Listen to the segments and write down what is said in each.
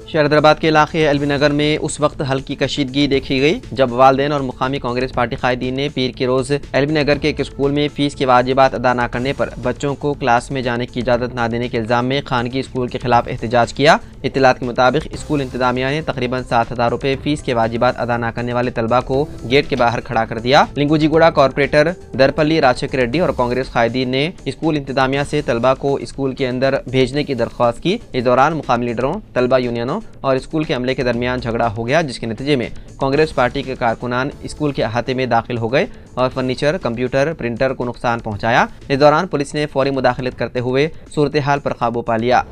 शहरदाबाद के इलाके एलबी नगर में उस वक्त हल्की कशीदगी देखी गई जब वालिदैन और मुकामी कांग्रेस पार्टी कायदीन ने पीर के रोज एलबी नगर के एक स्कूल में फीस के वाजिबात अदा न करने पर बच्चों को क्लास में जाने की इजाज़त न देने के इल्ज़ाम में खानगी स्कूल के खिलाफ एहतजाज किया। इत्तलात के मुताबिक स्कूल इंतजामिया ने तकरीबन 7,000 रुपये फीस के वाजिबात अदा न करने वाले तलबा को गेट के बाहर खड़ा कर दिया। लिंगुजीगुड़ा कॉर्पोरेटर दरपल्ली राजशेखर रेड्डी और कांग्रेस कायदीन ने स्कूल इंतजामिया से तलबा को स्कूल के अंदर भेजने की दरख्वास्त की। इस दौरान मुकामी लीडरों, तलबा यूनियनों और स्कूल के अमले के दरमियान झगड़ा हो गया, जिसके नतीजे में कांग्रेस पार्टी के कारकुनान स्कूल के अहाते में दाखिल हो गए और फर्नीचर, कंप्यूटर, प्रिंटर को नुकसान पहुंचाया। इस दौरान पुलिस ने फौरी मुदाखलत करते हुए सूरत हाल पर काबू पा लिया।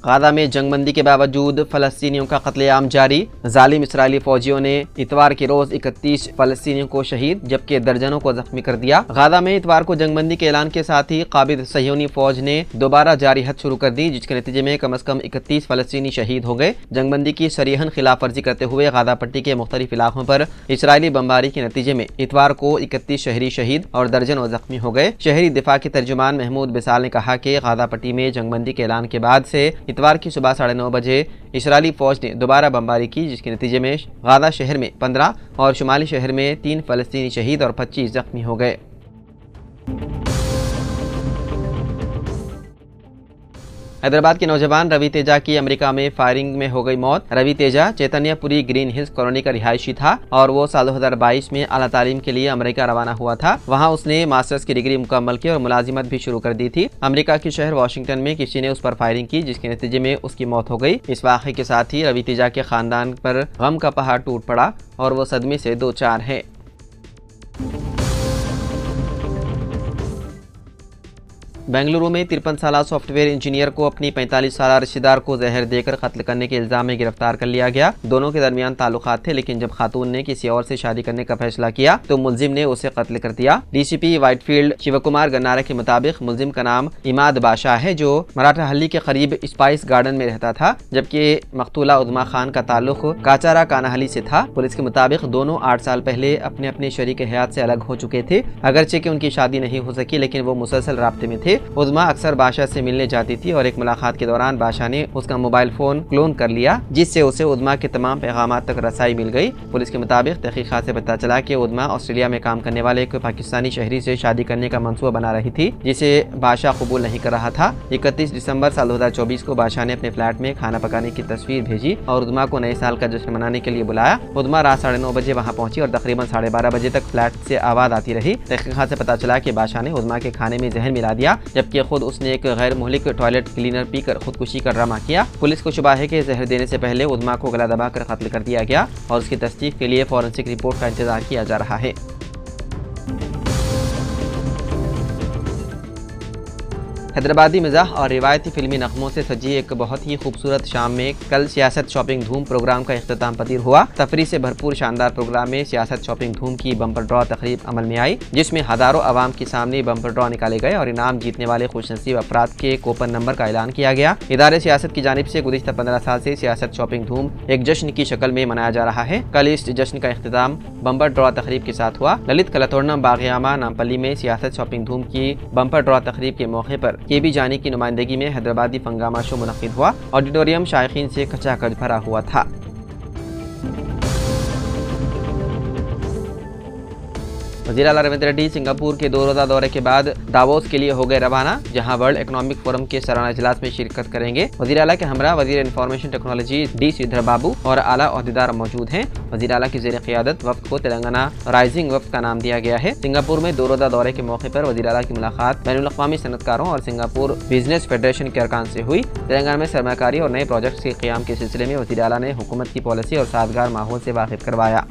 गाजा में जंगबंदी के बावजूद फलस्तीनियों का कत्लेआम जारी। जालिम इसराइली फौजियों ने इतवार के रोज 31 फलस्तीनियों को शहीद जबकि दर्जनों को जख्मी कर दिया। गाजा में इतवार को जंगबंदी के ऐलान के साथ ही काबिज सह्यूनी फौज ने दोबारा जारी हद शुरू कर दी, जिसके नतीजे में कम अज कम 31 फलस्तीनी शहीद हो गए। जंगबंदी की सरीहन खिलाफ वर्जी करते हुए गाजा पट्टी के मुख्तलिफ इलाकों पर इसराइली बमबारी के नतीजे में इतवार को 31 शहरी शहीद और दर्जनों जख्मी हो गए। शहरी दिफा के तर्जुमान महमूद बिसाल ने कहा कि गाजा पट्टी में जंगबंदी के ऐलान के बाद से इतवार की सुबह 9:30 बजे इसराइली फौज ने दोबारा बमबारी की, जिसके नतीजे में गाजा शहर में 15 और शुमाली शहर में 3 फलस्तीनी शहीद और 25 जख्मी हो गए। हैदराबाद के नौजवान रवि तेजा की अमेरिका में फायरिंग में हो गई मौत। Ravi Teja Chaitanyapuri Green Hills Colony का रिहायशी था और वो साल 2022 में आला तालीम के लिए अमेरिका रवाना हुआ था। वहां उसने मास्टर्स की डिग्री मुकम्मल की और मुलाजिमत भी शुरू कर दी थी। अमेरिका के शहर वाशिंगटन में किसी ने उस पर फायरिंग की, जिसके नतीजे में उसकी मौत हो गई। इस वाक़े के साथ ही रवि तेजा के खानदान पर गम का पहाड़ टूट पड़ा और वो सदमे से दो चार है। बेंगलुरु में 53 साला सॉफ्टवेयर इंजीनियर को अपनी 45 साला रिश्तेदार को जहर देकर कत्ल करने के इल्जाम में गिरफ्तार कर लिया गया। दोनों के दरमियान ताल्लुकात थे, लेकिन जब खातून ने किसी और से शादी करने का फैसला किया तो मुलजिम ने उसे कत्ल कर दिया। डीसीपी व्हाइटफील्ड शिवकुमार गन्नारा के मुताबिक मुलजिम का नाम इमाद बादशाह है, जो मराठाहल्ली के करीब स्पाइस गार्डन में रहता था, जबकि मकतूला उद्मा खान का ताल्लुक काचारा कानाहली से था। पुलिस के मुताबिक दोनों 8 साल पहले अपने अपने शरीक हयात से अलग हो चुके थे। अगरचे कि उनकी शादी नहीं हो सकी, लेकिन वो मुसलसल राब्ते में थे। उद्मा अक्सर बादशाह से मिलने जाती थी और एक मुलाकात के दौरान बादशाह ने उसका मोबाइल फोन क्लोन कर लिया, जिससे उसे उद्मा के तमाम पैगाम तक रसाई मिल गई। पुलिस के मुताबिक तहकीकात से पता चला कि उद्मा ऑस्ट्रेलिया में काम करने वाले एक पाकिस्तानी शहरी से शादी करने का मंसूबा बना रही थी, जिसे बादशाह कबूल नहीं कर रहा था। 31 दिसंबर साल 2024 को बादशाह ने अपने फ्लैट में खाना पकाने की तस्वीर भेजी और उद्मा को नए साल का जश्न मनाने के लिए बुलाया। उद्मा रात 9:30 बजे वहाँ पहुंची और तकरीबन 12:30 बजे तक फ्लैट से आवाज आती रही। तहकीकात से पता चला कि बादशाह ने उद्मा के खाने में जहर मिला दिया, जबकि खुद उसने एक गैर मुहलिक टॉयलेट क्लीनर पीकर खुदकुशी का ड्रामा किया। पुलिस को शुबा है कि जहर देने से पहले उद्मा को गला दबाकर कत्ल कर दिया गया और उसकी तस्दीक के लिए फॉरेंसिक रिपोर्ट का इंतजार किया जा रहा है। हैदराबादी मिजाह और रिवायती फिल्मी नगमों से सजी एक बहुत ही खूबसूरत शाम में कल सियासत शॉपिंग धूम प्रोग्राम का इख्तिताम पजीर हुआ। तफरी से भरपूर शानदार प्रोग्राम में सियासत शॉपिंग धूम की बम्पर ड्रॉ तकरीब अमल में आई, जिसमें हजारों आवाम के सामने बम्पर ड्रॉ निकाले गए और इनाम जीतने वाले खुशनसीब अफराद के कूपन नंबर का ऐलान किया गया। इदारे सियासत की जानिब से गुज़िश्ता 15 साल से सियासत शॉपिंग धूम एक जश्न की शक्ल में मनाया जा रहा है। कल इस जश्न का इख्तिताम बम्पर ड्रॉ तकरीब के साथ हुआ। ललित कलातोर्नम बागियामा नामपल्ली में सियासत शॉपिंग धूम की बम्पर ड्रॉ तकरीब के मौके पर केबी जानी की नुमाइंदगी में हैदराबादी फंगामा शो मुनक्किद हुआ। ऑडिटोरियम शायकीन से खचाखच भरा हुआ था। वज़ीर आला रेवंत रेड्डी सिंगापुर के 2 रोज़ा दौरे के बाद दावोस के लिए हो गए रवाना, जहां वर्ल्ड इकोनॉमिक फोरम के सालाना इजलास में शिरकत करेंगे। वज़ीर आला के हमरा वज़ीर इंफॉर्मेशन टेक्नोलॉजी डी श्रीधर बाबू और आला ओहदेदार मौजूद हैं। वज़ीर आला की ज़ेर क़ियादत वफ़द को तेलंगाना राइजिंग वफ़द का नाम दिया गया है। सिंगापुर में 2 रोज़ा दौरे के मौके पर वज़ीर आला की मुलाकात बैनुल-अक़वामी सनअतकारों और सिंगापुर बिजनेस फेडरेशन के अरकान से हुई। तेलंगाना में सरमाकारी और नए प्रोजेक्ट्स के क़याम के सिलसिले में वज़ीर आला ने हुकूमत की पॉलिसी और साजगार माहौल से वाकिफ़ करवाया।